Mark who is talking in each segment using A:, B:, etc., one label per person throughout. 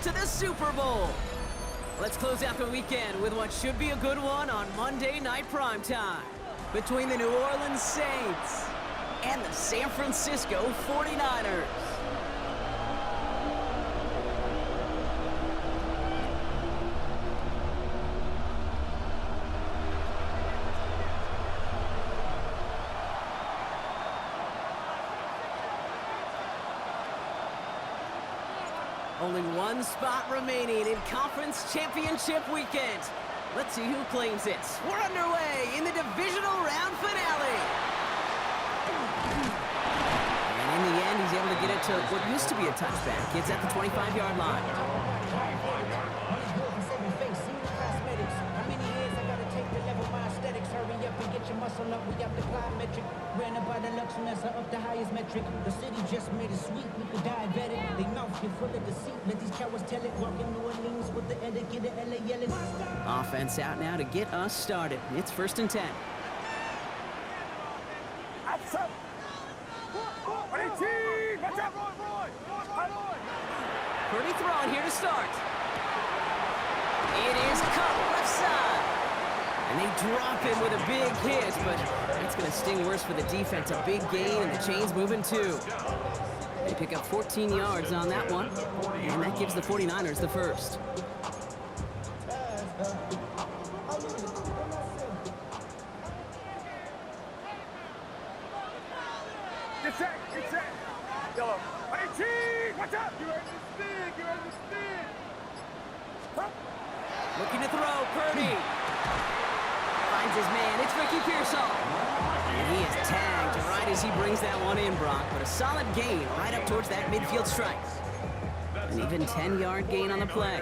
A: to the Super Bowl. Let's close out the weekend with what should be a good one on Monday Night Primetime between the New Orleans Saints and the San Francisco 49ers. Only one spot remaining in Conference Championship Weekend. Let's see who claims it. We're underway in the Divisional Round Finale. And in the end, he's able to get it to what used to be a touchback. It's at the 25-yard line.
B: Muscle up, we got the plyometric. Ran up by the luxuriness up the highest metric. The city just made it sweet with the diabetic. They mouth get full of deceit. Let these cowards tell it. Walking New Orleans with the etiquette of LA yelling.
A: Offense out now to get us started. It's 1st and 10. Purdy throwing here to start. It is cut left side. And they drop him with a big hit, but that's going to sting worse for the defense. A big gain, and the chain's moving too. They pick up 14 yards on that one, and that gives the 49ers the first.
C: Get set, get set. Yellow. Hey, Chief, watch out. You heard the spin, you heard the spin. Huh?
A: Looking to throw, Purdy. Finds his man, it's Ricky Pearsall. And he is tagged right as he brings that one in, Brock. But a solid gain right up towards that midfield strike. An even 10-yard gain on the play.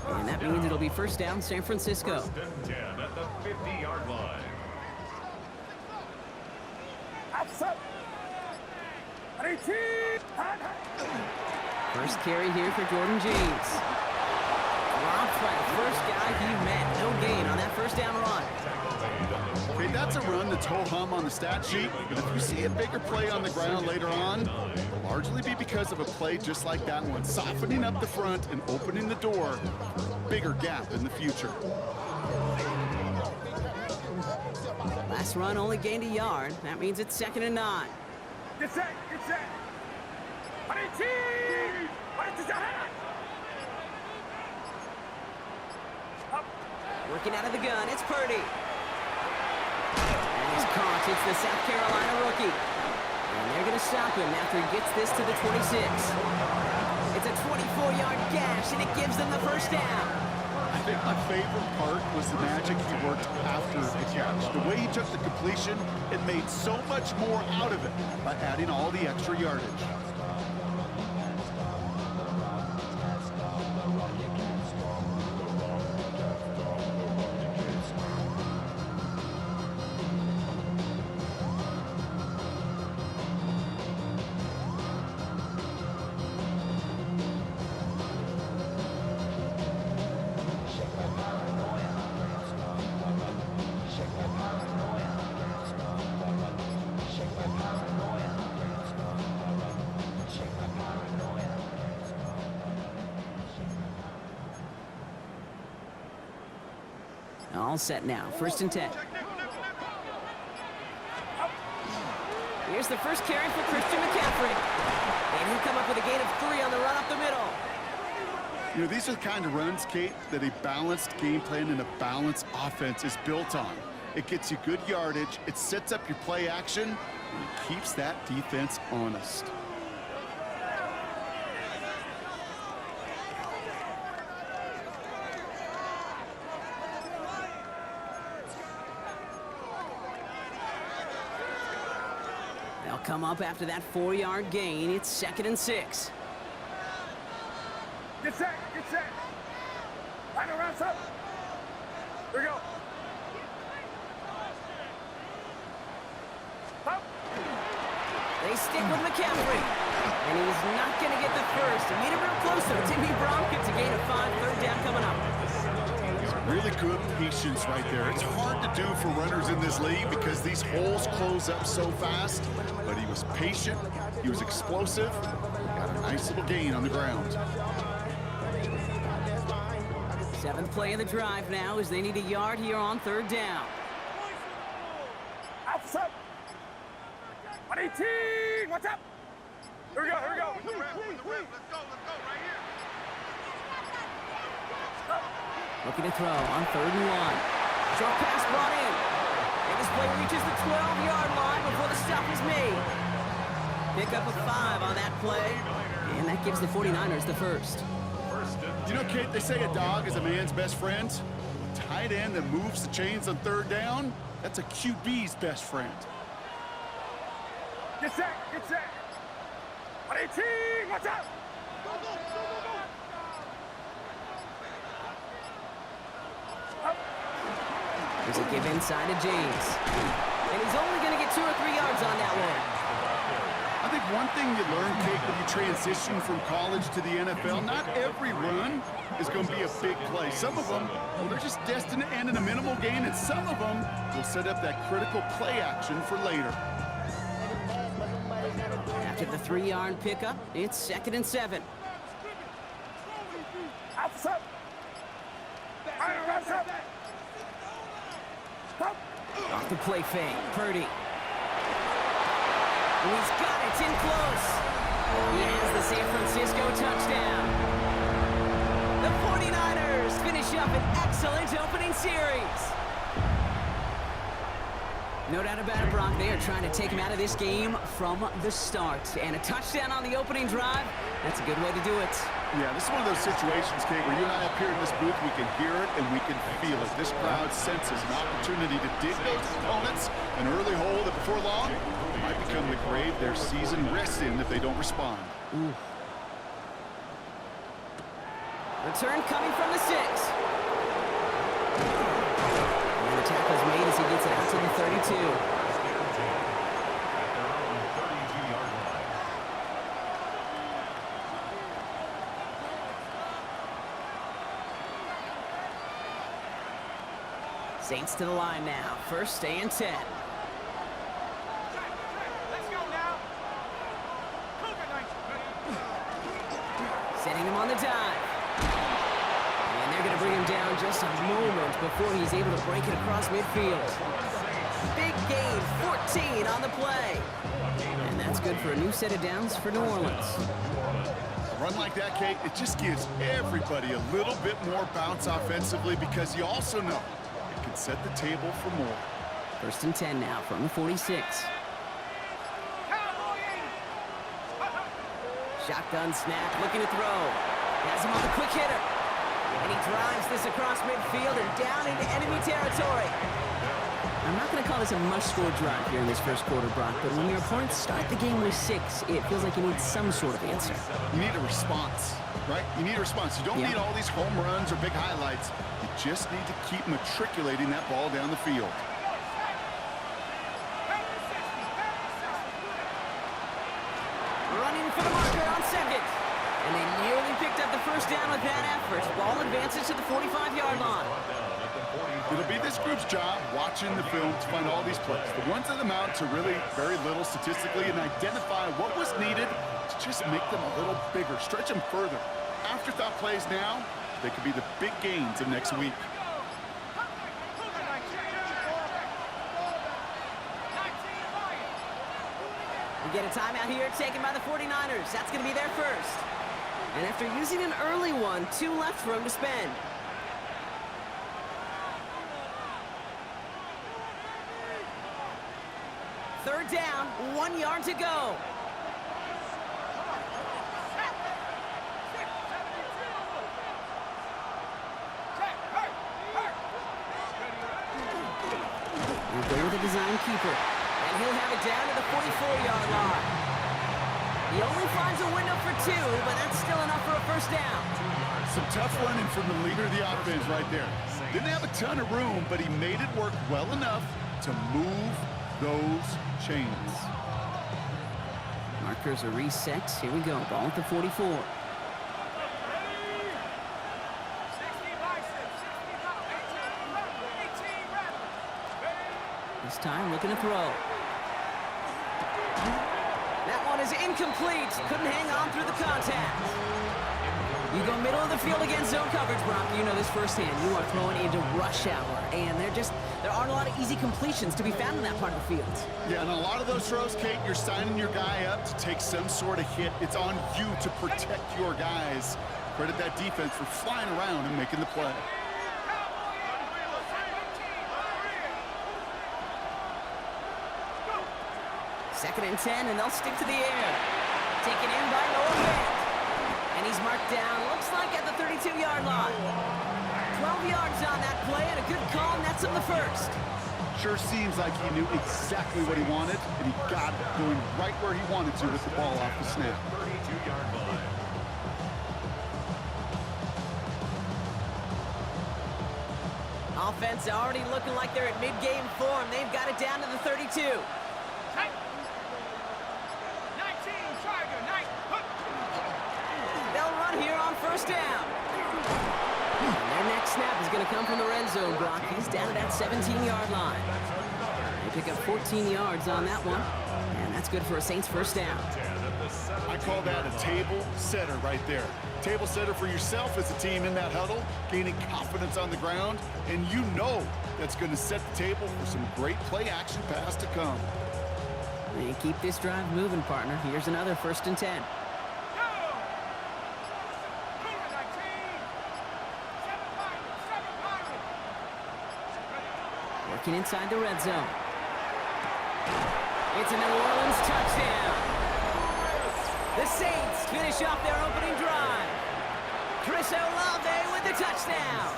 A: And that means it'll be first down San Francisco.
D: First and 10 at the 50-yard line.
A: First carry here for Jordan James. Dropped by the first guy he met. No gain on that first down run.
E: Okay, that's a run that's ho-hum on the stat sheet, but if you see a bigger play on the ground later on, it'll largely be because of a play just like that one, softening up the front and opening the door for a bigger gap in the future.
A: Last run only gained a yard. That means it's 2nd and 9.
C: Get set, get set. Hey, Chief!
A: Working out of the gun, it's Purdy. And he's caught. It's the South Carolina rookie. And they're going to stop him after he gets this to the 26. It's a 24-yard gash, and it gives them the first down.
E: I think my favorite part was the magic he worked after the catch. The way he took the completion and made so much more out of it by adding all the extra yardage.
A: All set now, 1st and 10. Here's the first carry for Christian McCaffrey. And he'll come up with a gain of 3 on the run up the middle.
E: You know, these are the kind of runs, Kate, that a balanced game plan and a balanced offense is built on. It gets you good yardage, it sets up your play action, and it keeps that defense honest.
A: They'll come up after that 4-yard gain. It's 2nd and 6.
C: Get set, get set. Line around up. Here we go. Up.
A: They stick with McCaffrey. And he's not going to get the first. He made it real close, though. Timmy Brown gets a gain of 5. 3rd down coming up.
E: Really good patience right there. It's hard to do for runners in this league because these holes close up so fast. But he was patient, he was explosive, got a nice little gain on the ground.
A: Seventh play of the drive now as they need a yard here on third down.
C: What's up? 118! What's up? Here we go, here we go.
E: Let's go right here.
A: Looking to throw on third and 1. Short pass brought in. And this play reaches the 12-yard line before the stop is made. Pick up a 5 on that play. And that gives the 49ers the first.
E: You know, Kate, they say a dog is a man's best friend. A tight end that moves the chains on third down, that's a QB's best friend.
C: Get set, get set. 118, what's up?
A: There's a give inside to James. And he's only going to get 2 or 3 yards on that one.
E: I think one thing you learn, Kate, when you transition from college to the NFL, not every run is going to be a big play. Some of them, well, they're just destined to end in a minimal gain, and some of them will set up that critical play action for later.
A: After the 3-yard pickup, it's 2nd and 7.
C: What's up? What's up? Stop.
A: Off the play fake, Purdy. And he's got it, it's in close. He has the San Francisco touchdown. The 49ers finish up an excellent opening series. No doubt about it, Brock. They are trying to take him out of this game from the start. And a touchdown on the opening drive, that's a good way to do it.
E: Yeah, this is one of those situations, Kate, where you and I up here in this booth, we can hear it and we can feel it. This crowd senses an opportunity to dig those opponents an early hole that before long might become the grave their season rests in if they don't respond.
A: Ooh. Return coming from the 6. And the tackle's made as he gets it out to the 32. Saints to the line now. 1st and 10.
C: Let's go now.
A: Setting him on the dive. And they're going to bring him down just a moment before he's able to break it across midfield. Big gain, 14 on the play. And that's good for a new set of downs for New Orleans.
E: A run like that, Kate, it just gives everybody a little bit more bounce offensively because you also know it can set the table for more.
A: 1st and 10 now from the 46. Shotgun snap, looking to throw. Has him on the quick hitter. And he drives this across midfield and down into enemy territory. I'm not going to call this a must-score drive here in this first quarter, Brock, but when your opponents start the game with 6, it feels like you need some sort of answer.
E: You need a response, right? You need a response. You don't need all these home runs or big highlights. You just need to keep matriculating that ball down the field.
A: Running for the marker on 2nd. And they nearly picked up the first down with that effort. Ball advances to the 45-yard line.
E: It'll be this group's job watching the film to find all these plays. The ones that amount to really very little statistically and identify what was needed to just make them a little bigger, stretch them further. Afterthought plays now, they could be the big gains of next week.
A: We get a timeout here taken by the 49ers. That's going to be their first. And after using an early one, 2 left for him to spend. Third down, 1 yard to go. We'll go with a design keeper. And he'll have it down to the 44-yard line. He only finds a window for 2, but that's still enough for a first down.
E: Some tough running from the leader of the offense right there. Didn't have a ton of room, but he made it work well enough to move those chains.
A: Markers are reset. Here we go. Ball at the 44. This time looking to throw. That one is incomplete. Couldn't hang on through the contact. You go middle of the field against zone coverage, Brock. You know this firsthand. You are throwing into rush hour, and there aren't a lot of easy completions to be found in that part of the field.
E: Yeah, and a lot of those throws, Kate, you're signing your guy up to take some sort of hit. It's on you to protect your guys. Credit that defense for flying around and making the play.
A: Second and 10, and they'll stick to the air. Taken in by Noah Fant. And he's marked down, looks like at the 32-yard line. 12 yards on that play, and a good call nets him the first.
E: Sure seems like he knew exactly what he wanted, and he got it going right where he wanted to with the ball off the snap.
D: 32-yard line.
A: Offense already looking like they're at mid-game form. They've got it down to the 32. They'll run here on first down. And their next snap is going to come from the red zone, Brock. He's down at that 17-yard line. They pick up 14 yards on that one, and that's good for a Saints first down.
E: I call that a table setter right there. Table setter for yourself as a team in that huddle, gaining confidence on the ground, and you know that's going to set the table for some great play-action pass to come.
A: And keep this drive moving, partner. Here's another first and 10. Working inside the red zone. It's a New Orleans touchdown. The Saints finish off their opening drive. Chris Olave with the touchdown.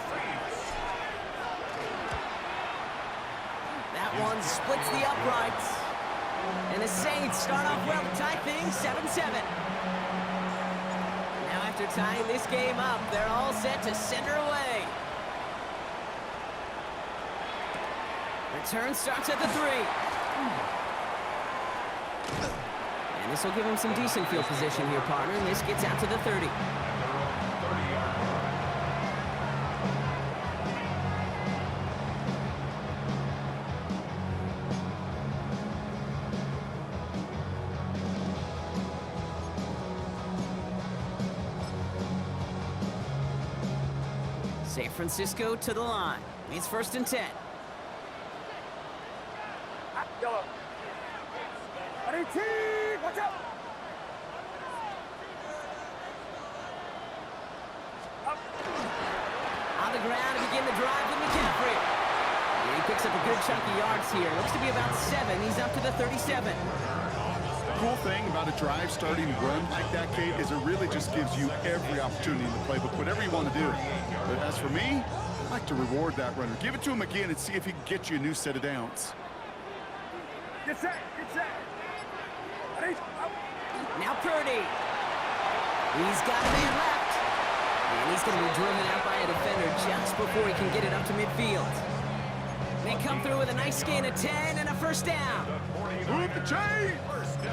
A: That one splits the uprights. And the Saints start off well to tie things 7-7. Now after tying this game up, they're all set to send her away. Return starts at the 3. And this will give him some decent field position here, partner. And this gets out to the 30. San Francisco to the line. It's first and 10.
C: Yellow. 18, watch out!
A: On the ground to begin the drive with McCaffrey. And he picks up a good chunk of yards here. Looks to be about 7. He's up to the 37.
E: Cool thing about a drive starting run like that, Kate, is it really just gives you every opportunity in the playbook, whatever you want to do. But as for me, I like to reward that runner. Give it to him again and see if he can get you a new set of downs.
C: Get set, get set. Ready? Up.
A: Now Purdy. He's got a man left. And he's going to be driven out by a defender just before he can get it up to midfield. They come through with a nice gain of 10 and a first down.
E: Move the chains!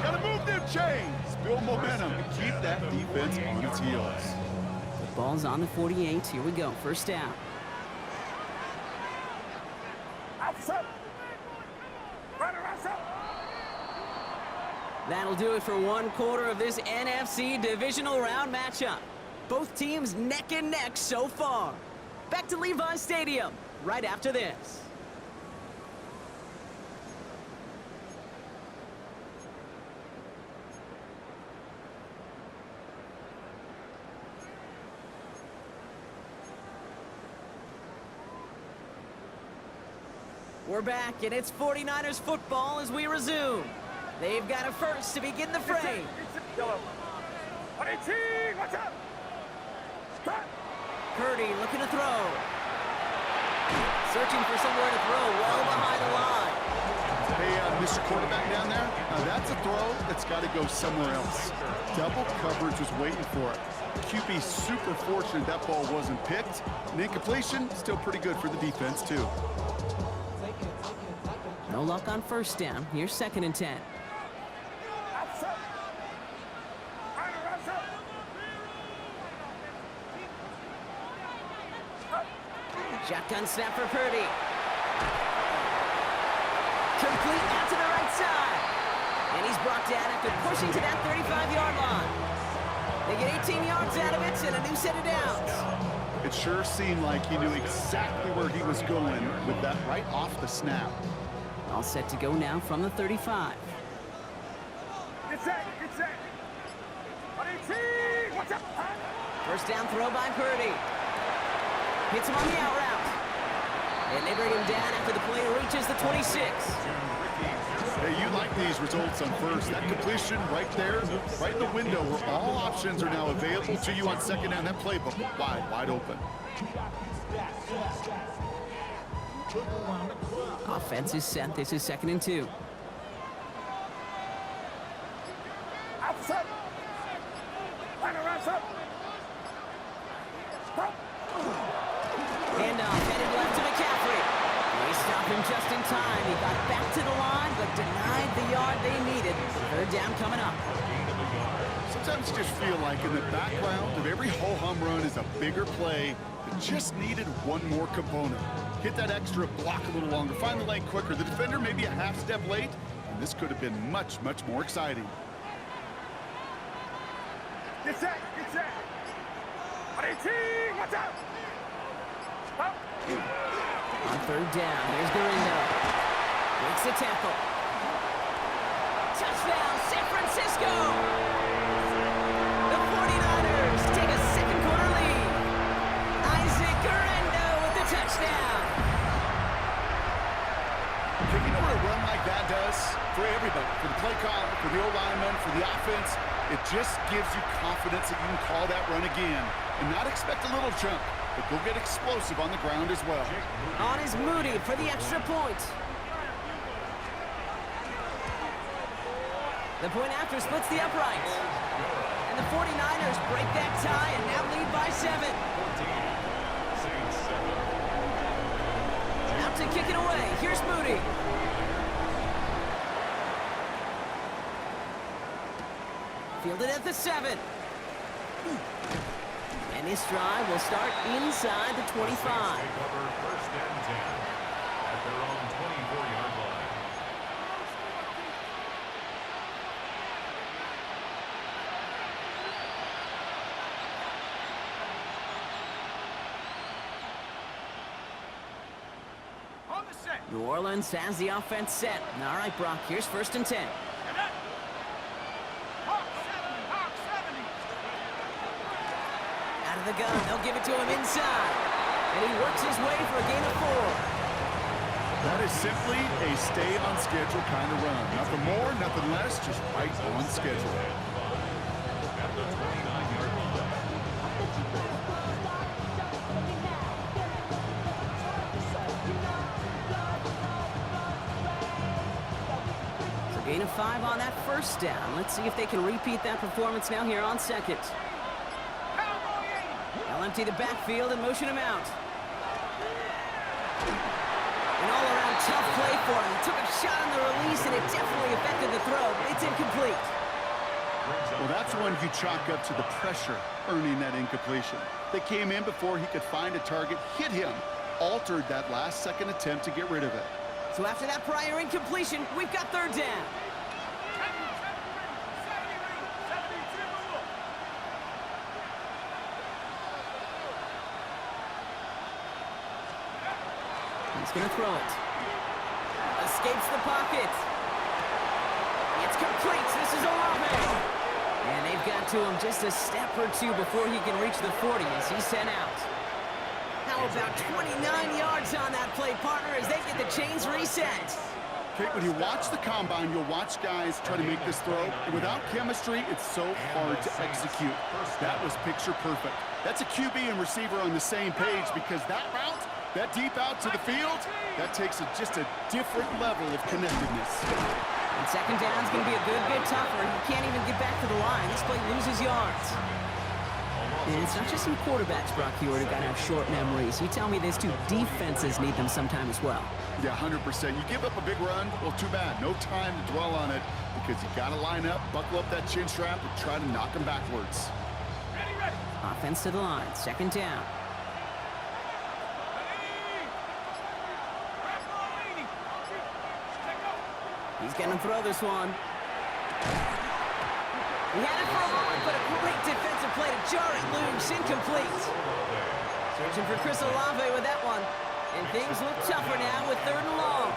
E: Gotta move them chains! Build momentum and keep that defense on its heels.
A: The ball's on the 48. Here we go. First down.
C: Outside. Runner, outside.
A: That'll do it for one quarter of this NFC Divisional Round matchup. Both teams neck and neck so far. Back to Levi's Stadium right after this. We're back, and it's 49ers football as we resume. They've got a first to begin the fray.
C: Yellow. 18, watch out! Stop.
A: Purdy looking to throw. Searching for somewhere to throw well behind the line.
E: Hey, Mr. Quarterback down there, that's a throw that's got to go somewhere else. Double coverage was waiting for it. QB super fortunate that ball wasn't picked. And incompletion, still pretty good for the defense, too.
A: No luck on first down. Here's second and 10.
C: Outside. Runner, outside.
A: Shotgun snap for Purdy. Complete out to the right side. And he's brought down after pushing to that 35-yard line. They get 18 yards out of it and a new set of downs.
E: It sure seemed like he knew exactly where he was going with that right off the snap.
A: All set to go now from the 35.
C: Get set, get set. 18, watch out.
A: First down throw by Purdy. Hits him on the out route. And they bring him down after the play reaches the 26.
E: Hey, you like these results on first. That completion right there, right in the window where all options are now available to you on second down. That playbook wide open.
A: Offense is set. This is 2nd and 2.
C: Outside. Line around up.
A: Handoff headed left to McCaffrey. They stopped him just in time. He got back to the line, but denied the yard they needed. 3rd down coming up.
E: Sometimes you just feel like in the background of every ho-hum run is a bigger play that just needed one more component. Hit that extra block a little longer, find the lane quicker. The defender maybe a half step late, and this could have been much, much more exciting.
C: Get set, get set. 18, watch out. Up.
A: On 3rd down, here's Garindo. Breaks the tackle. Touchdown, San Francisco! The 49ers take a 2nd quarter lead. Isaac Garindo with the touchdown.
E: You know what a run like that does for everybody, for the play caller, for the O-lineman, for the offense? It just gives you confidence that you can call that run again and not expect a little jump, but go get explosive on the ground as well.
A: On is Moody for the extra point. The point after splits the uprights. And the 49ers break that tie and now lead by 7. Out to kick it away. Here's Moody. Fielded at the 7. And this drive will start inside the 25.
D: First and 10 at their own 24-yard line.
C: On the set.
A: New Orleans has the offense set. All right, Brock, here's 1st and 10. Out of the gun, they'll give it to him inside. And he works his way for a gain of 4.
E: That is simply a stay on schedule kind of run. Nothing more, nothing less, just right on schedule.
D: At the 29-yard line.
A: So gain of 5 on that 1st down. Let's see if they can repeat that performance now here on 2nd. They'll empty the backfield and motion him out. An all-around tough play for him. He took a shot on the release, and it definitely affected the throw. It's incomplete.
E: Well, that's one you chalk up to the pressure earning that incompletion. They came in before he could find a target, hit him, altered that last-second attempt to get rid of it.
A: So after that prior incompletion, we've got 3rd down. He's going to throw it. Escapes the pocket. It's complete. This is Olave. And they've got to him just a step or 2 before he can reach the 40 as he's sent out. How about 29 yards on that play, partner, as they get the chains reset?
E: Okay, when you watch the combine, you'll watch guys try to make this throw. And without chemistry, it's so hard to execute. That was picture perfect. That's a QB and receiver on the same page because that route, that deep out to the field, that takes just a different level of connectedness.
A: And 2nd down's going to be a good bit tougher. He can't even get back to the line. This play loses yards. And it's not just some quarterbacks, Brock Hewitt, who got to have short memories. You tell me these 2 defenses need them sometime as well.
E: Yeah, 100%. You give up a big run, well, too bad. No time to dwell on it because you got to line up, buckle up that chin strap, and try to knock them backwards.
A: Offense to the line. 2nd down. He's going to throw this one. He had it for a moment, but a great defensive play to jar it loose. Incomplete. Searching for Chris Olave with that one. And things look tougher now with 3rd and long.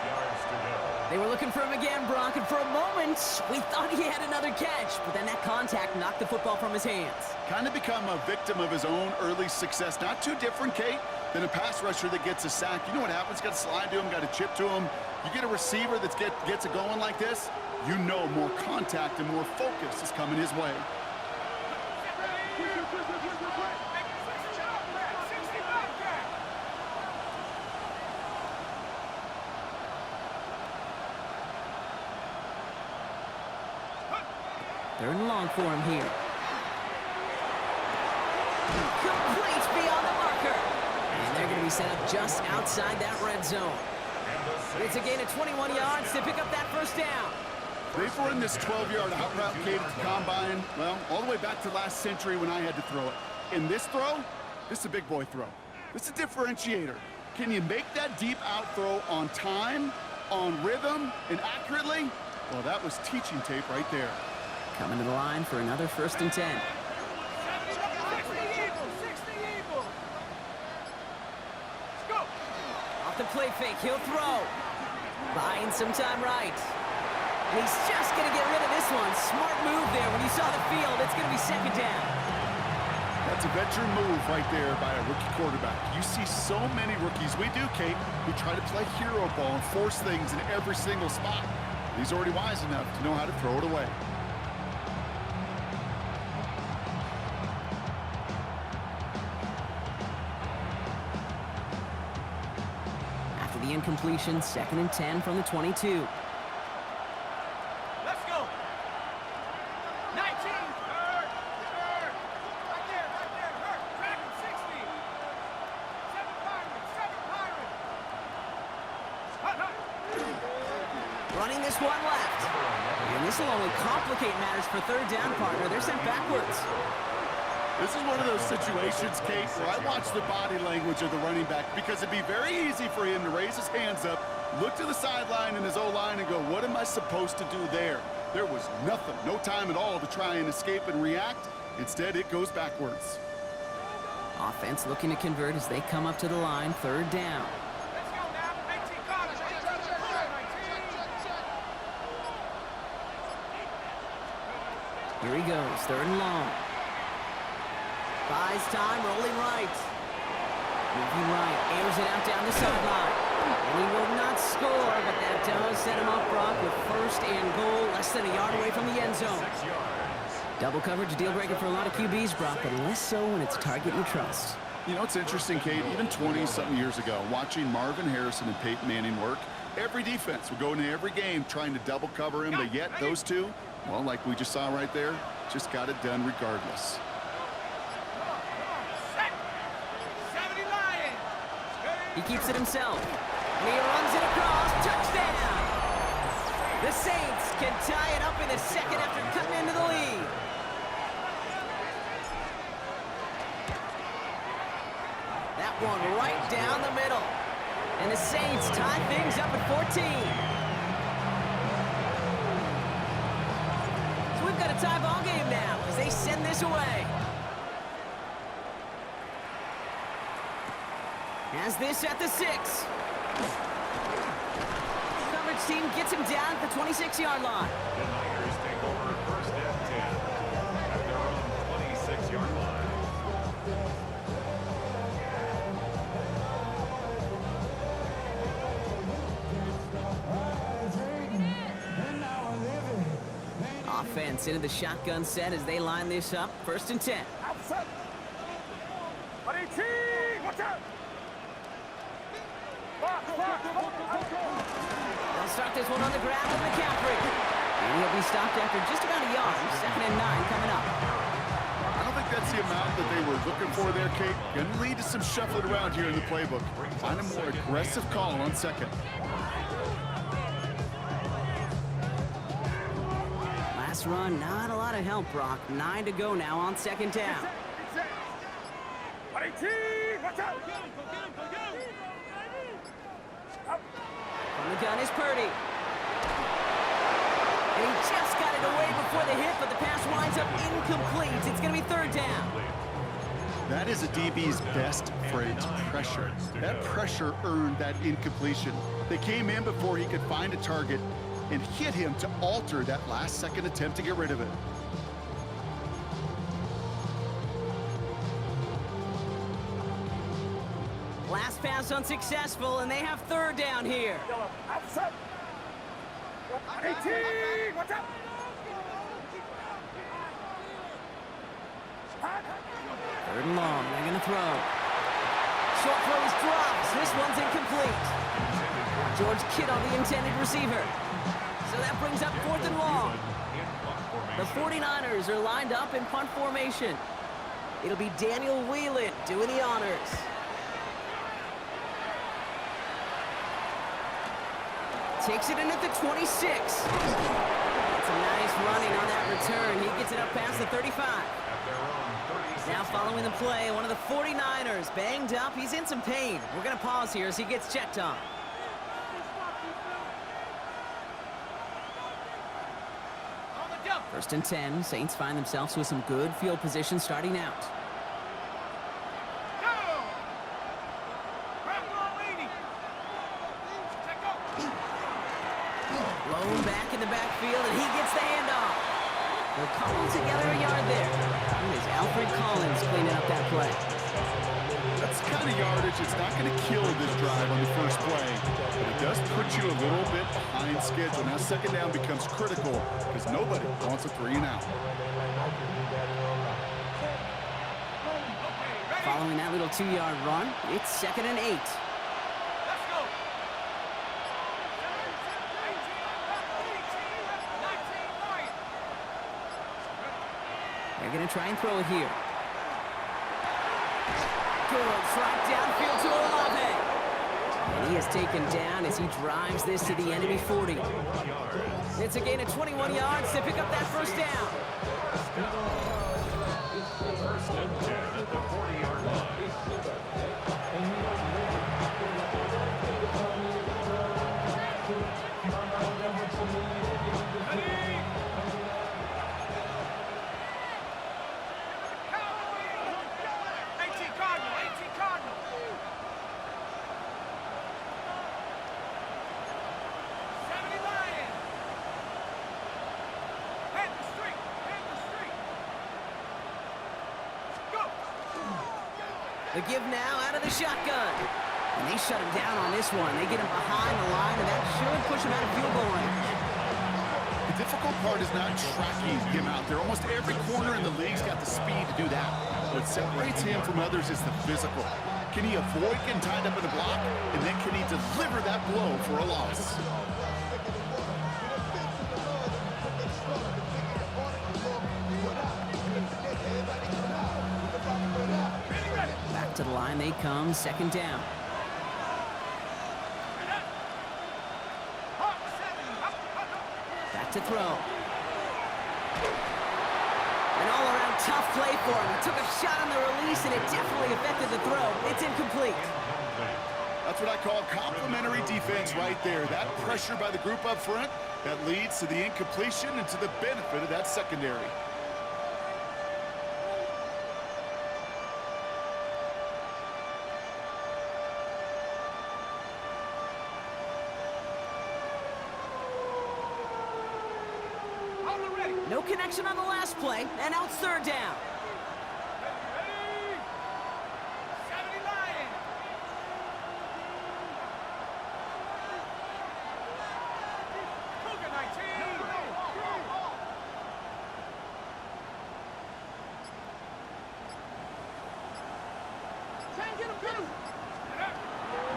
A: They were looking for him again, Brock, and for a moment, we thought he had another catch, but then that contact knocked the football from his hands.
E: Kind of become a victim of his own early success. Not too different, Kate, than a pass rusher that gets a sack. You know what happens? Got to slide to him, got to chip to him. You get a receiver that gets it going like this, you know more contact and more focus is coming his way.
A: Third and long for him here. Complete beyond the marker. And they're going to be set up just outside that red zone. It's a gain of 21 yards to pick up that first down.
E: They've run this 12-yard out route, Kate, at the combine, well, all the way back to last century when I had to throw it. In this throw, this is a big boy throw. This is a differentiator. Can you make that deep out throw on time, on rhythm, and accurately? Well, that was teaching tape right there.
A: Coming to the line for another 1st and 10. Off the play fake, he'll throw. Buying some time right. And he's just going to get rid of this one. Smart move there. When you saw the field, it's going to be 2nd down.
E: That's a veteran move right there by a rookie quarterback. You see so many rookies, we do, Kate, who try to play hero ball and force things in every single spot. He's already wise enough to know how to throw it away.
A: After the incompletion, 2nd and 10 from the 22.
C: Let's go. 19. Hurt. Right there. Hurt. Dragon 60. 7 Pirates.
A: Running this one left. And this will only complicate matters for 3rd down, partner. They're sent backwards.
E: This is one of those situations, Kate, where I watch the body language of the running back because it'd be very easy for him to raise his hands up, look to the sideline in his O-line and go, what am I supposed to do there? There was nothing, no time at all to try and escape and react. Instead, it goes backwards.
A: Offense looking to convert as they come up to the line, 3rd down.
C: Let's go now. 18 college.
A: Here he goes, 3rd and long. Buys time, rolling right. Moving right, airs it out down the sideline. And he will not score, but that does set him up, Brock, with 1st and goal, less than a yard away from the end zone.
D: 6 yards.
A: Double coverage, deal breaker for a lot of QBs, Brock, but less so when it's a target you trust.
E: You know, it's interesting, Kate, even 20-something years ago, watching Marvin Harrison and Peyton Manning work, every defense would go into every game trying to double cover him, but yet those two, well, like we just saw right there, just got it done regardless.
A: He keeps it himself. And he runs it across. Touchdown! The Saints can tie it up in the 2nd after cutting into the lead. That one right down the middle. And the Saints tie things up at 14. So we've got a tie ball game now as they send this away. Has this at the 6. Coverage team gets him down at the 26-yard line.
D: The Niners take over 1st and 10 at their own 26-yard line.
A: Offense into the shotgun set as they line this up. 1st and 10.
C: Outside. 18. Watch out.
A: They'll start this one on the ground with McCaffrey. And he'll be stopped after just about a yard. 2nd and 9 coming up.
E: I don't think that's the amount that they were looking for there, Kate. Going to lead to some shuffling around here in the playbook. Find a more aggressive call on 2nd.
A: Last run, not a lot of help, Brock. 9 to go now on 2nd down.
C: 18. Watch out.
A: From the gun is Purdy. And he just got it away before the hit, but the pass winds up incomplete. It's going to be third down.
E: That is a DB's best friend, pressure. That pressure earned that incompletion. They came in before he could find a target and hit him to alter that last-second attempt to get rid of it.
A: Last pass unsuccessful, and they have third down here.
C: Outside. 18, watch out.
A: Third and long, they're going to throw. Short throws drops. This one's incomplete. George Kittle, the intended receiver. So that brings up fourth and long. The 49ers are lined up in punt formation. It'll be Daniel Whelan doing the honors. Takes it in at the 26. It's a nice running on that return. He gets it up past the 35. Now following the play, one of the 49ers banged up. He's in some pain. We're going to pause here as he gets checked on. First and 10. Saints find themselves with some good field position starting out. Blown back in the backfield, and he gets the handoff. They'll cobble together a yard there. It is Alfred Collins cleaning up that play.
E: That's the kind of yardage it's not going to kill this drive on the first play, but it does put you a little bit behind schedule. Now second down becomes critical because nobody wants a 3 and out.
A: Following that little 2-yard run, it's second and 8. They're going to try and throw it here. Good slide downfield to Olave. And he is taken down as he drives this to the enemy 40. It's a gain of 21 yards to pick up that first down.
D: First and 10 at the 40-yard line.
A: The give now out of the shotgun. And they shut him down on this one. They get him behind the line, and that should push him out of field goal range.
E: The difficult part is not tracking him out there. Almost every corner in the league's got the speed to do that. What separates him from others is the physical. Can he avoid getting tied up in the block? And then can he deliver that blow for a loss?
A: Back to the line they come, second down. Back to throw. An all-around tough play for him. He took a shot on the release, and it definitely affected the throw. It's incomplete.
E: That's what I call complimentary defense right there. That pressure by the group up front, that leads to the incompletion and to the benefit of that secondary.
A: No connection on the last play, and now it's third down.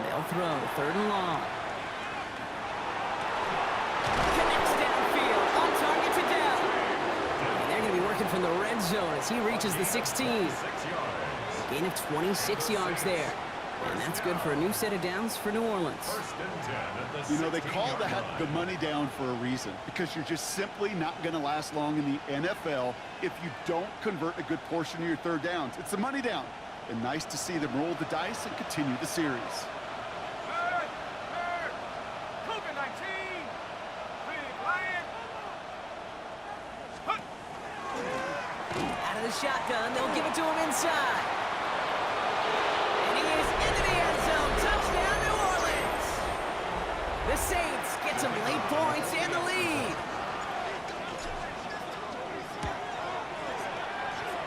A: They'll throw, third and long. Connects downfield, on target to Dell. And they're going to be working from the red zone as he reaches the 16. Gain of 26 yards there. And that's good for a new set of downs for New Orleans.
E: You know, they call that the money down for a reason, because you're just simply not going to last long in the NFL if you don't convert a good portion of your third downs. It's the money down. And nice to see them roll the dice and continue the series.
A: shotgun. They'll give it to him inside. And he is into the end zone. Touchdown, New Orleans. The Saints get some late points and the lead.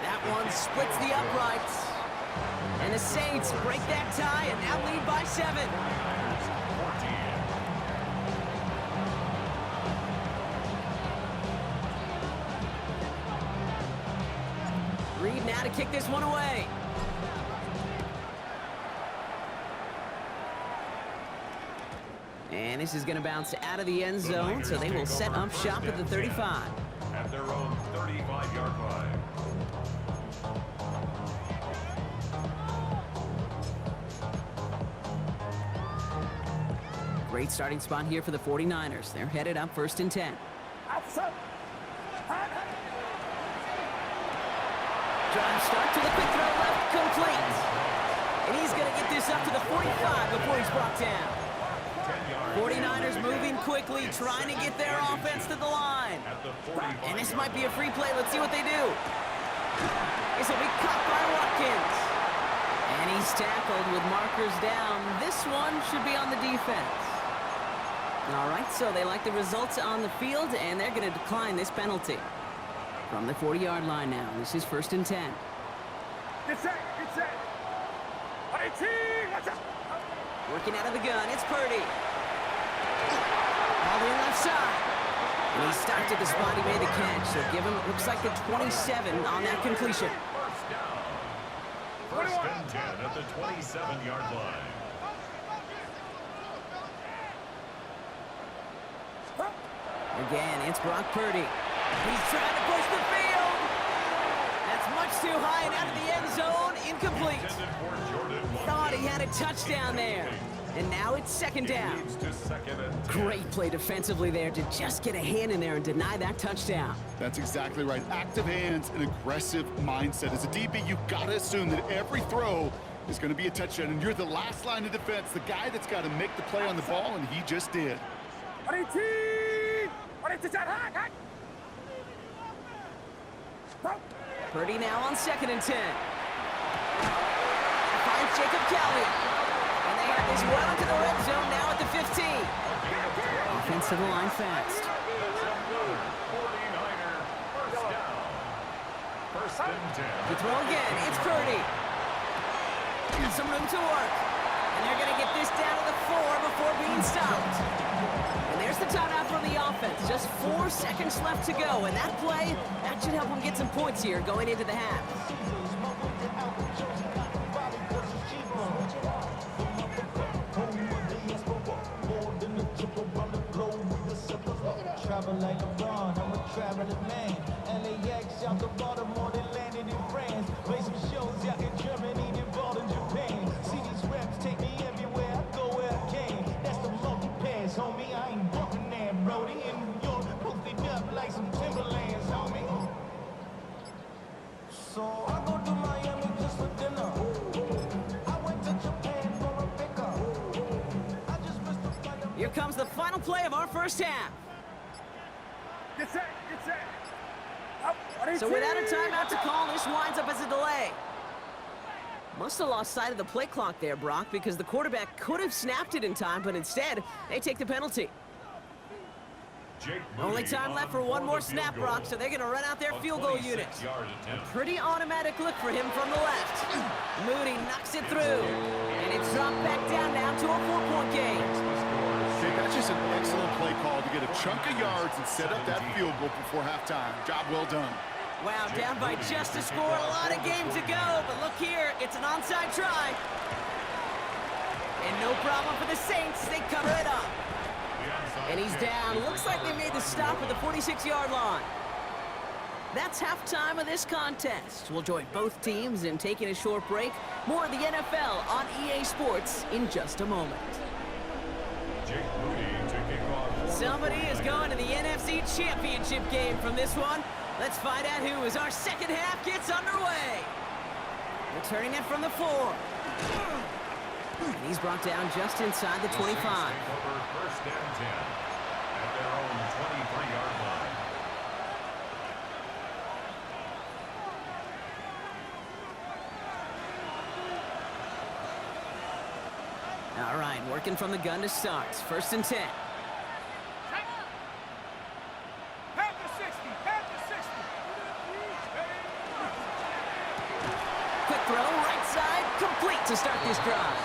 A: That one splits the uprights. And the Saints break that tie and now lead by 7. Reed now to kick this one away. And this is going to bounce out of the end zone, so they will set up shop at the 35.
D: At their own 35-yard line.
A: Great starting spot here for the 49ers. They're headed up 1st and 10. Drive start to the quick throw left, complete. And he's going to get this up to the 45 before he's brought down. 49ers moving quickly, trying to get their offense to the line. And this might be a free play. Let's see what they do. This will be caught by Watkins. And he's tackled with markers down. This one should be on the defense. All right, so they like the results on the field, and they're going to decline this penalty. From the 40-yard line now, this is 1st and 10.
C: Get set, get set. 18, watch out.
A: Working out of the gun, it's Purdy. All the way left side. And he stopped at the spot he made the catch, so give him, looks like the 27 on that completion.
D: First and 10 at the 27-yard line.
A: Again, it's Brock Purdy. He's trying to push the field. That's much too high and out of the end zone. Incomplete. Thought he had a touchdown there. And now it's 2nd down. Great play defensively there to just get a hand in there and deny that touchdown.
E: That's exactly right. Active hands and aggressive mindset. As a DB, you've got to assume that every throw is going to be a touchdown, and you're the last line of defense, the guy that's got to make the play on the ball, and he just did.
C: 18, 18, hot.
A: Purdy now on 2nd and 10. Finds Jacob Kelly. And they have this well into the red zone now at the 15. Offense to the line fast.
D: 49er, first down. First and 10.
A: The throw again, it's Purdy. And some room to work. And they're going to get this down to the 4 before being stopped. And there's the timeout from the offense. Just 4 seconds left to go. And that play, that should help them get some points here going into the half.
B: Travel like LeBron, I'm a traveling man. LAX out the Baltimore, they landed in France. Play some shows out in Germany, then ball in Japan. See these reps take me everywhere, I go where I can. That's the multi-pass, homie. I ain't bumping that, Brody. In New York, posted up like some Timberlands, homie. So I go to Miami just for dinner. I went to Japan for a pickup. I just missed the flight.
A: Here comes the final play of our first half.
C: Get set, get set.
A: So without a timeout to call, this winds up as a delay. Must have lost sight of the play clock there, Brock, because the quarterback could have snapped it in time, but instead, they take the penalty. Only time left for one more snap, Brock, so they're going to run out their field goal unit. A pretty automatic look for him from the left. Moody knocks it through, and it's dropped back down now to a 4-point game.
E: Okay, that's just an excellent play call to get a chunk of yards and set up that field goal before halftime. Job well done.
A: Wow, down by just a score, a lot of game to go, but look here, it's an onside try. And no problem for the Saints, they cover it up. And he's down. Looks like they made the stop at the 46-yard line. That's halftime of this contest. We'll join both teams in taking a short break. More of the NFL on EA Sports in just a moment. Somebody is going to the NFC Championship game from this one. Let's find out who as our second half gets underway. Returning it from the 4. And he's brought down just inside the 25.
D: First and 10 at their own 23-yard line.
A: All right, working from the gun to start. 1st and 10.
C: Pad the 60, pad the 60.
A: Quick throw, right side, complete to start this drive.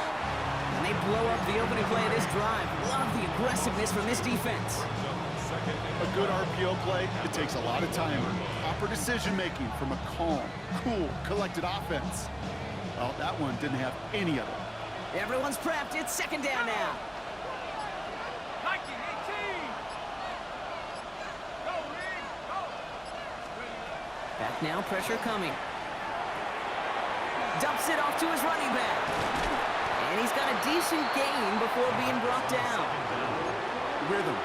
A: And they blow up the opening play of this drive. Love the aggressiveness from this defense.
E: A good RPO play, it takes a lot of time. Proper decision-making from a calm, cool, collected offense. Well, that one didn't have any of it.
A: Everyone's prepped. It's 2nd down now.
C: 19, 18. Go, Reed, go.
A: Back now, pressure coming. Dumps it off to his running back. And he's got a decent gain before being brought down.
E: Rhythm.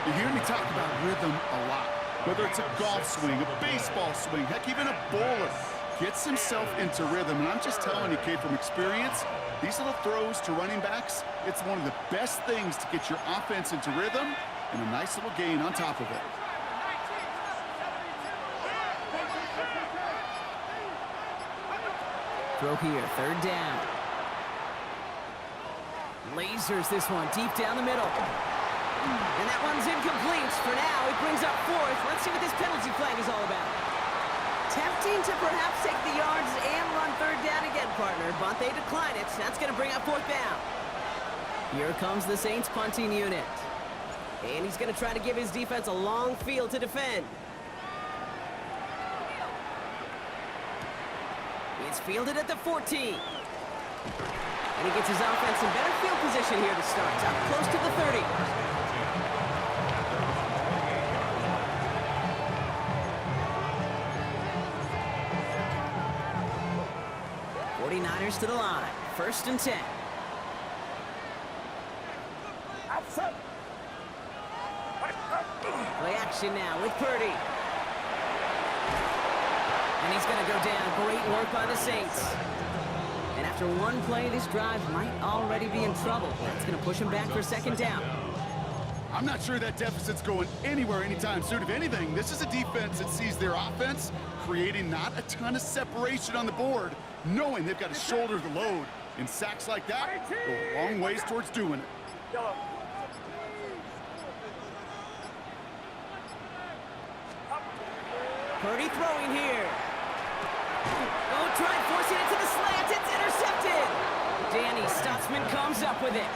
E: You hear me talk about rhythm a lot. Whether it's a golf swing, a baseball swing, heck, even a bowler gets himself into rhythm. And I'm just telling you, kid, from experience, these little throws to running backs, it's one of the best things to get your offense into rhythm and a nice little gain on top of it.
A: Throw here, 3rd down. Lasers this one deep down the middle. And that one's incomplete. For now, it brings up 4th. Let's see what this penalty flag is all about. Tempting to perhaps take the yards and run 3rd down again, partner, but they decline it. That's going to bring up 4th down. Here comes the Saints punting unit. And he's going to try to give his defense a long field to defend. It's fielded at the 14. And he gets his offense in better field position here to start. Up close to the 30. 49ers to the line. 1st and 10.
C: Outside.
A: Play action now with Purdy. And he's going to go down. Great work by the Saints. And after one play, this drive might already be in trouble. That's going to push him back for 2nd down.
E: I'm not sure that deficit's going anywhere anytime soon. If anything, this is a defense that sees their offense creating not a ton of separation on the board, knowing they've got to shoulder the load. And sacks like that go a long ways towards doing it.
C: Yellow.
A: Purdy throwing here. Oh, trying forcing it to the slant. It's intercepted. Danny Stutzman comes up with it.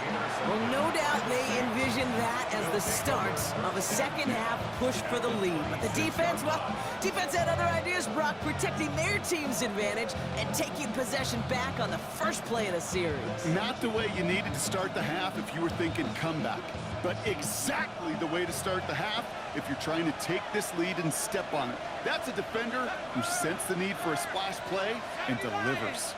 A: Well, no doubt they envision that as the start of a 2nd half push for the lead. But the defense, well, defense had other ideas, Brock, protecting their team's advantage and taking possession back on the first play of the series.
E: Not the way you needed to start the half if you were thinking comeback, but exactly the way to start the half if you're trying to take this lead and step on it. That's a defender who sensed the need for a splash play and delivers.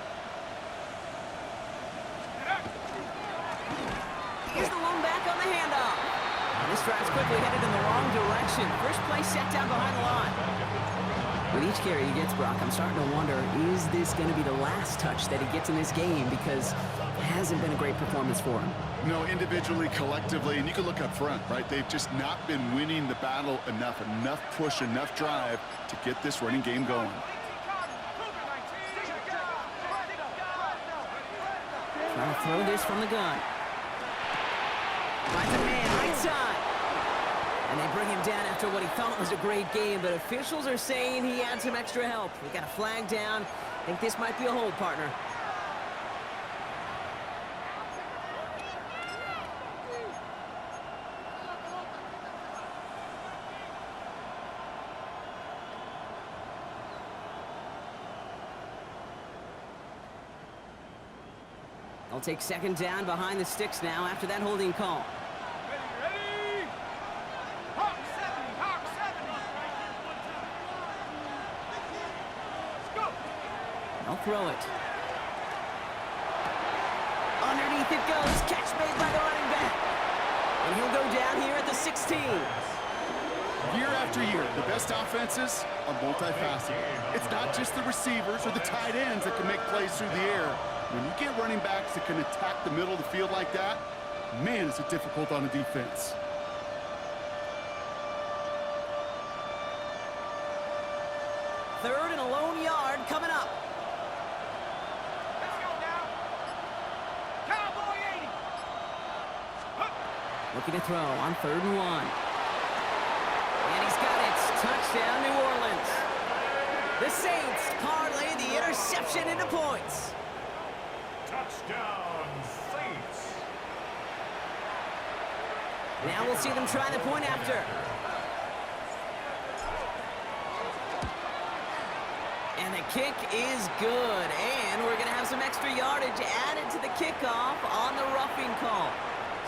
A: Here's the lone back on the handoff. And this drive's quickly headed in the wrong direction. First play set down behind the line. With each carry he gets, Brock, I'm starting to wonder, is this going to be the last touch that he gets in this game? Because it hasn't been a great performance for him.
E: No, individually, collectively, and you can look up front, right? They've just not been winning the battle enough push, enough drive to get this running game going.
A: Trying to throw this from the gun. Finds a man right side. And they bring him down after what he thought was a great game, but officials are saying he had some extra help. We got a flag down. I think this might be a hold, partner. They'll take 2nd down behind the sticks now after that holding call.
C: Ready? Hawk 70, Hawk 70. Let's go.
A: They'll throw it. Underneath it goes. Catch made by the running back. And he'll go down here at the 16.
E: Year after year, the best offenses are multifaceted. It's not just the receivers or the tight ends that can make plays through the air. When you get running backs that can attack the middle of the field like that, man, is it difficult on the defense.
A: Third and a lone yard coming up.
C: Let's go now. Cowboy 80.
A: Looking to throw on 3rd and 1. And he's got it. Touchdown, New Orleans. The Saints parlay the interception into points.
D: Touchdown, Saints.
A: Now we'll see them try the point after. And the kick is good. And we're going to have some extra yardage added to the kickoff on the roughing call.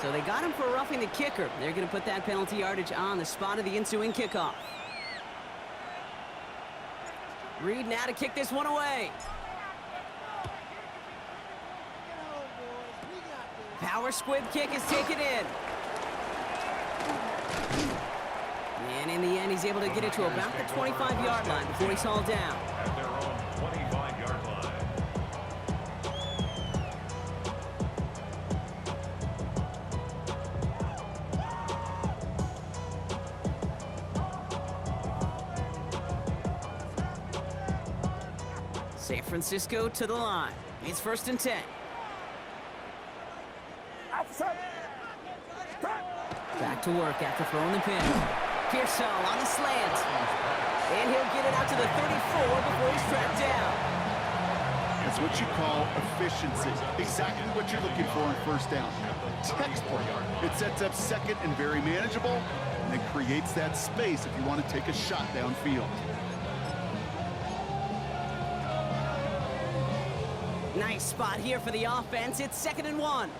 A: So they got him for roughing the kicker. They're going to put that penalty yardage on the spot of the ensuing kickoff. Reed now to kick this one away. Power squib kick is taken in. And in the end, he's able to get it to about the 25-yard line before he's hauled down.
D: At their own 25-yard line.
A: San Francisco to the line. It's 1st and 10.
C: Outside.
A: Back to work after throwing the pin. Pearsall on the slant. And he'll get it out to the 34 before he's tracked down.
E: That's what you call efficiency. Exactly what you're looking for in 1st down. Textbook. It sets up 2nd and very manageable, and it creates that space if you want to take a shot downfield.
A: Nice spot here for the offense. It's 2nd and 1.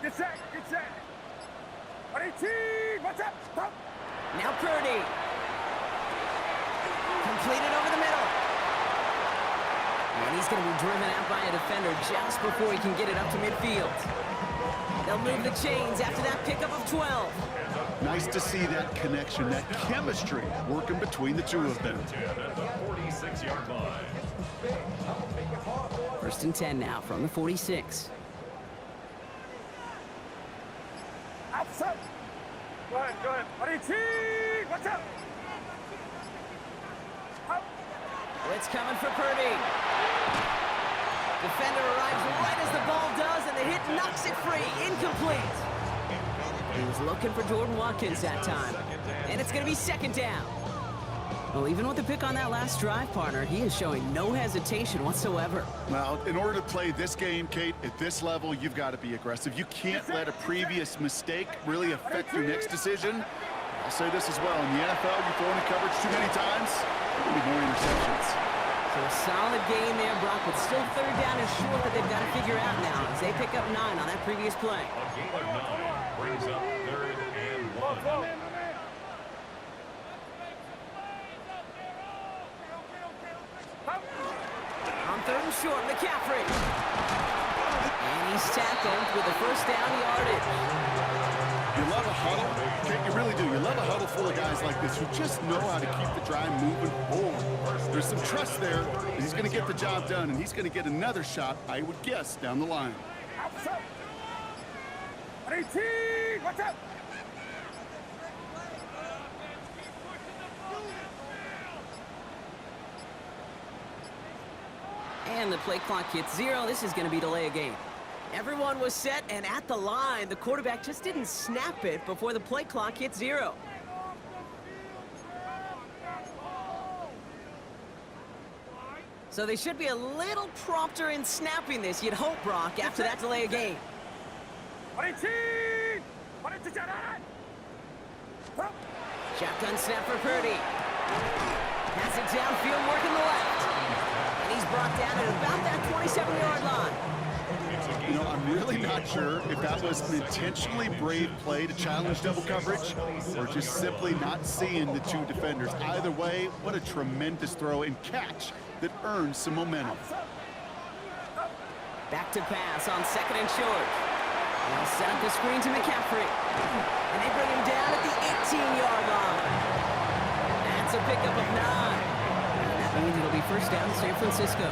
C: Get set, get set. 18, what's up? Stop.
A: Now Purdy. Completed over the middle. And he's going to be driven out by a defender just before he can get it up to midfield. They'll move the chains after that pickup of 12.
E: Nice to see that connection, that chemistry working between the two of them.
D: At the 46-yard line.
A: 1st and 10 now from the 46.
C: Outside. Go ahead, go ahead. 18, what's up? Up.
A: Blitz coming for Purdy. Defender arrives right as the ball does, and the hit knocks it free. Incomplete. He was looking for Jordan Watkins that time. And it's going to be 2nd down. Well, even with the pick on that last drive, partner, he is showing no hesitation whatsoever.
E: Well, in order to play this game, Kate, at this level, you've got to be aggressive. You can't let a previous mistake really affect your next decision. I'll say this as well. In the NFL, you throw into coverage too many times, there'll be more interceptions.
A: So a solid game there, Brock, but still 3rd down and short that they've got to figure out now as they pick up 9 on that previous play.
D: A gain of 9 brings up 3rd and 1.
A: On 3rd and short, McCaffrey. And he's tackled with the 1st down yardage.
E: You love a huddle, Kate, you really do. You love a huddle full of guys like this who just know how to keep the drive moving forward. There's some trust there, and he's going to get the job done, and he's going to get another shot, I would guess, down the line.
C: Outside. 18, what's up?
A: And the play clock hits 0. This is going to be delay a game. Everyone was set and at the line. The quarterback just didn't snap it before the play clock hit 0. So they should be a little prompter in snapping this, you'd hope, Brock, after that delay a game.
C: 18,
A: Shotgun snap for Purdy. Pass it downfield, working the left. And he's brought down at about that 27-yard line.
E: You know, I'm really not sure if that was an intentionally brave play to challenge double coverage or just simply not seeing the two defenders. Either way, what a tremendous throw and catch that earns some momentum.
A: Back to pass on 2nd and short. They'll set up the screen to McCaffrey. And they bring him down at the 18-yard line. That's a pickup of 9. And that means it'll be 1st down to San Francisco.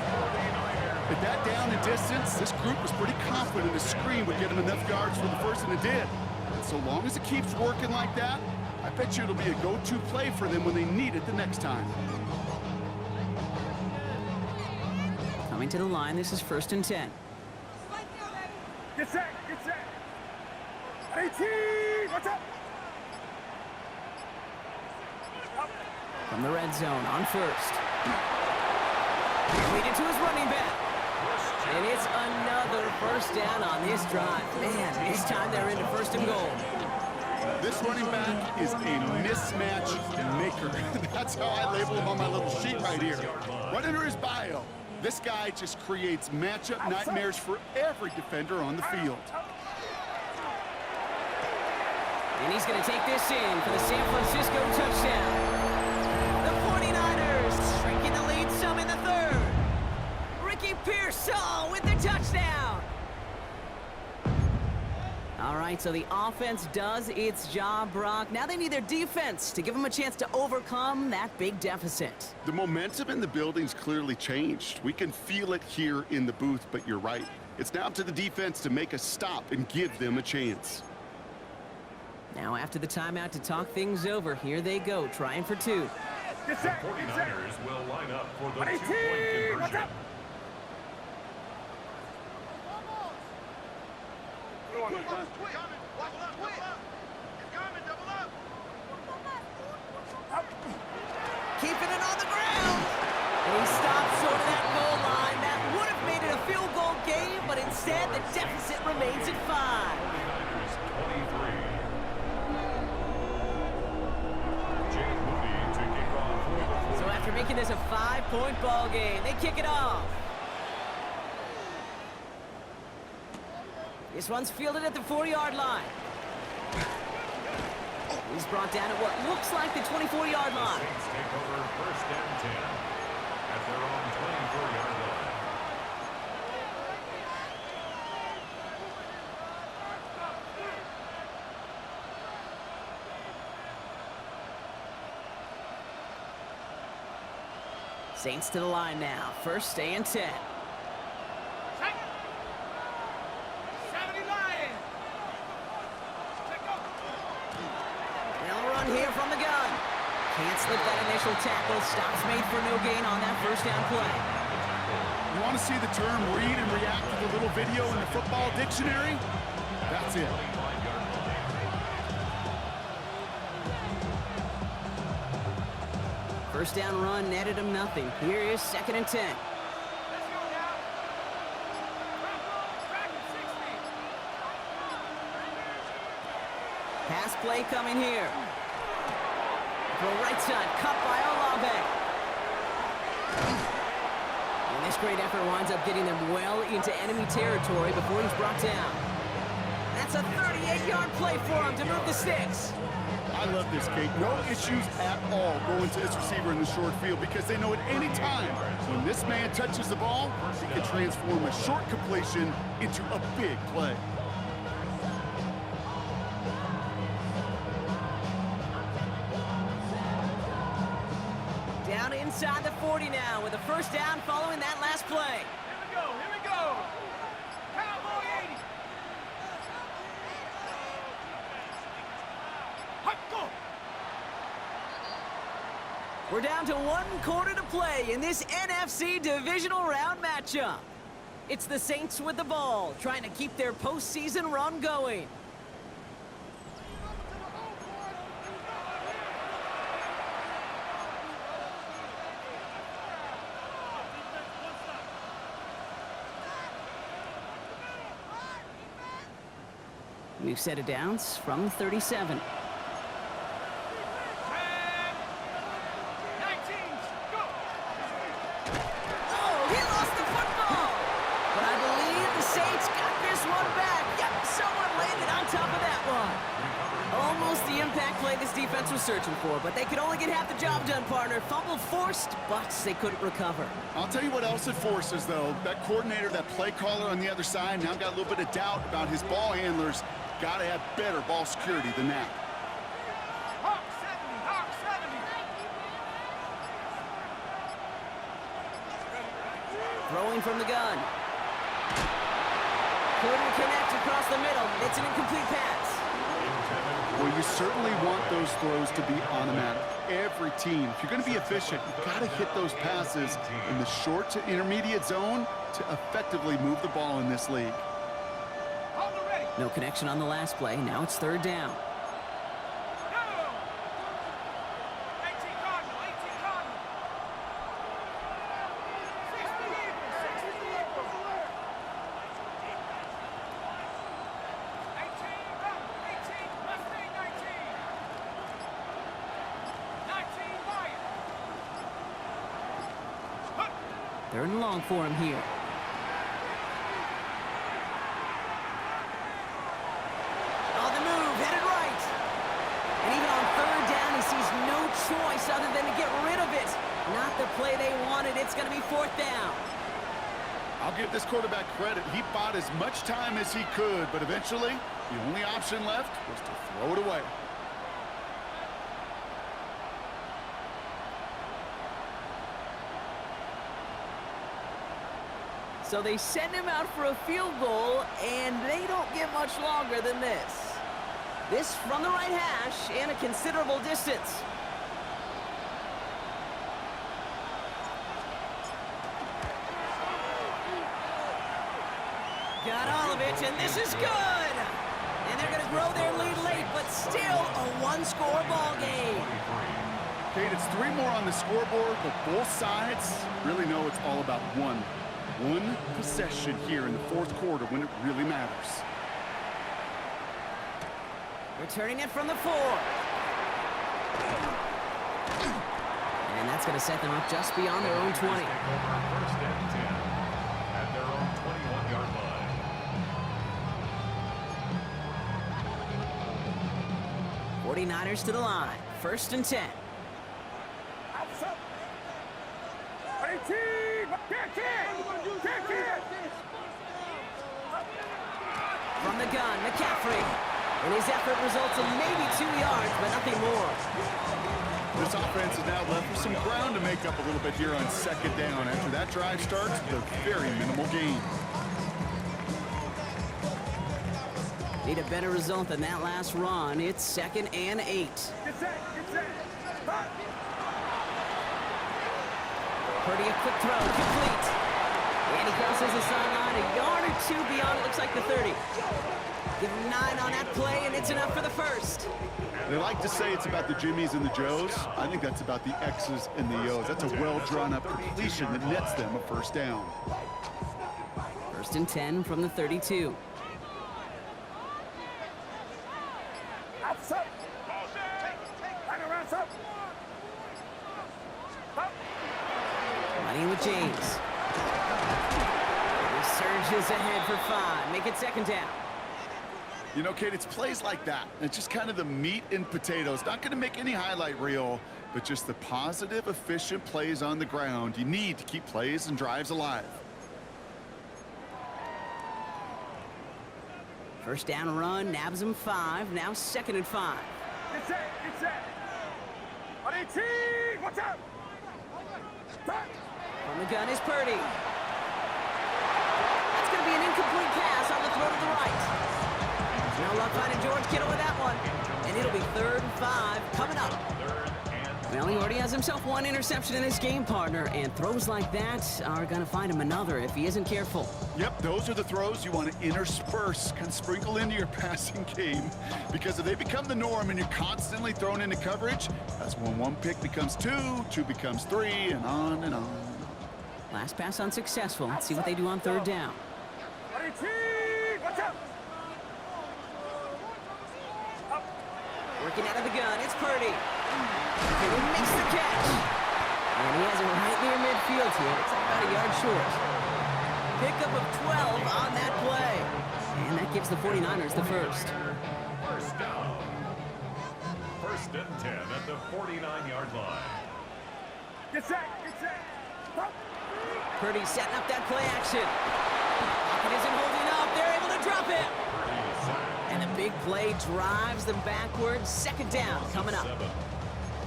E: At that down and distance, this group was pretty confident the screen would get him enough yards for the first, and it did. And so long as it keeps working like that, I bet you it'll be a go-to play for them when they need it the next time.
A: Coming to the line, this is 1st and 10.
C: Get set, get set. 18, watch out.
A: From the red zone on first. Lead it to his running back. And it's another first down on this drive. Man, this time they're into first and goal.
E: This running back is a mismatch maker. That's how I label him on my little sheet right here. Right under his bio, this guy just creates matchup nightmares for every defender on the field.
A: And he's going to take this in for the San Francisco touchdown. The 49ers shrinking the lead some in the third. Ricky Pearsall with the touchdown. All right, so the offense does its job, Brock. Now they need their defense to give them a chance to overcome that big deficit.
E: The momentum in the building's clearly changed. We can feel it here in the booth, but you're right. It's now up to the defense to make a stop and give them a chance.
A: Now after the timeout to talk things over, here they go, trying for two.
D: The 49ers will line up for the
C: 18,
D: two-point
C: watch
D: conversion.
C: out.
A: Keeping it on the ground. And he stops short of that goal line. That would have made it a field goal game, but instead the deficit remains at 5.
D: 49ers 23. Jake Moody to kick off for the
A: So after making this a 5-point ball game, they kick it off. This one's fielded at the 4-yard line. He's brought down at what looks like the 24-yard line.
D: Saints take over first and 10 at their own 24-yard line.
A: Saints to the line now. First and 10. They'll run here from the gun. Can't slip that initial tackle. Stops made for no gain on that first down play.
E: You want to see the term read and react to the little video in the football dictionary? That's it.
A: First down run netted him nothing. Here is second and 10. Pass play coming here. Throw right side, cut by Olave. And this great effort winds up getting them well into enemy territory before he's brought down. That's a 38-yard play for him to move the sticks.
E: I love this, Kate. No issues at all going to this receiver in the short field because they know at any time when this man touches the ball, he can transform a short completion into a big play.
A: Down inside the 40 now with a first down following that last play.
C: Here we go. Cowboy 80. Hot go.
A: We're down to 1 quarter to play in this NFC Divisional Round matchup. It's the Saints with the ball, trying to keep their postseason run going. New set of downs from 37.
C: 19, go.
A: Oh, he lost the football! But I believe the Saints got this one back. Yep, someone landed on top of that one. Almost the impact play this defense was searching for, but they could only get half the job done, partner. Fumble forced, but they couldn't recover.
E: I'll tell you what else it forces, though. That coordinator, that play caller on the other side, now got a little bit of doubt about his ball handlers. Got to have better ball security than that.
C: Hawk 70, Hawk 70.
A: Throwing from the gun. Couldn't connect across the middle. It's an incomplete pass.
E: Well, you certainly want those throws to be automatic. Every team, if you're going to be efficient, you've got to hit those passes in the short to intermediate zone to effectively move the ball in this league.
C: Hold it ready.
A: No connection on the last play. Now it's third down. Third and long for him here. On the move, headed right. And even on third down, he sees no choice other than to get rid of it. Not the play they wanted. It's going to be fourth down.
E: I'll give this quarterback credit. He bought as much time as he could, but eventually, the only option left was to throw it away.
A: So they send him out for a field goal, and they don't get much longer than this. This from the right hash and a considerable distance. Got all of it, and this is good. And they're going to grow their lead late, but still a one-score ball game.
E: Kate, it's 3 more on the scoreboard, but both sides really know it's all about one possession here in the fourth quarter when it really matters.
A: Returning it from the 4. And that's going to set them up just beyond their own 20.
D: First and 10 at their own 21-yard line.
A: 49ers to the line. First and 10. From the gun, McCaffrey. And his effort results in maybe 2 yards, but nothing more.
E: This offense is now left with some ground to make up a little bit here on second down. After that drive starts with a very minimal gain.
A: Need a better result than that last run. It's second and 8.
C: Get set, get set. Hot.
A: Purdy, a quick throw, complete. And he crosses the sideline a yard or 2 beyond, it looks like the 30. Give him 9 on that play, and it's enough for the first.
E: They like to say it's about the Jimmies and the Joes. I think that's about the X's and the O's. That's a well-drawn-up completion that nets them a first down.
A: First and 10 from the 32.
C: Outside. Hang around, up.
A: Running with James. He surges ahead for 5. Make it second down.
E: You know, Kate, it's plays like that. It's just kind of the meat and potatoes. Not going to make any highlight reel, but just the positive, efficient plays on the ground. You need to keep plays and drives alive.
A: First down run, nabs him 5. Now second and 5.
C: Get set, get set. On 18, watch out.
A: From the gun is Purdy. That's going to be an incomplete pass on the throw to the right. No luck finding George Kittle with that one. And it'll be third and 5 coming up. Well, he already has himself 1 interception in his game, partner, and throws like that are going to find him another if he isn't careful.
E: Yep, those are the throws you want to intersperse, kind of sprinkle into your passing game, because if they become the norm and you're constantly thrown into coverage, that's when 1 pick becomes 2, 2 becomes 3, and on and on.
A: Last pass unsuccessful. Let's see what they do on third down.
C: On 18, watch out.
A: Working out of the gun, it's Purdy. And he makes the catch. And he has it right near midfield here. It's like about a yard short. Pickup of 12 on that play. And that gives the 49ers the first.
D: First down. First and 10 at the 49-yard line.
C: Get set, get set. Pop.
A: Purdy setting up that play action. Pocket isn't holding up. They're able to drop it. And the big play drives them backwards. Second down coming up.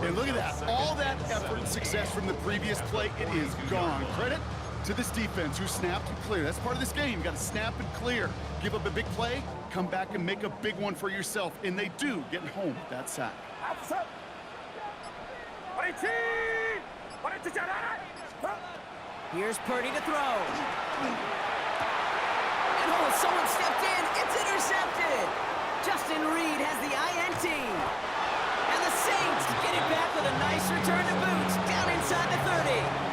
E: And look at that. All that effort and success from the previous play, it is gone. Credit to this defense who snapped and cleared. That's part of this game. You got to snap and clear. Give up a big play, come back and make a big one for yourself. And they do, getting home with that sack.
C: Outside. On 18. On 18.
A: Here's Purdy to throw. And oh, someone stepped in. It's intercepted. Justin Reed has the INT. And the Saints get it back with a nice return to boot down inside the 30.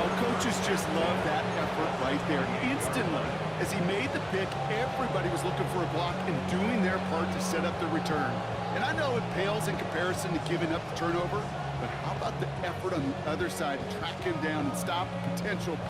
E: Oh, coaches just love that effort right there. Instantly, as he made the pick, everybody was looking for a block and doing their part to set up the return. And I know it pales in comparison to giving up the turnover, but how about the effort on the other side to track him down and stop potential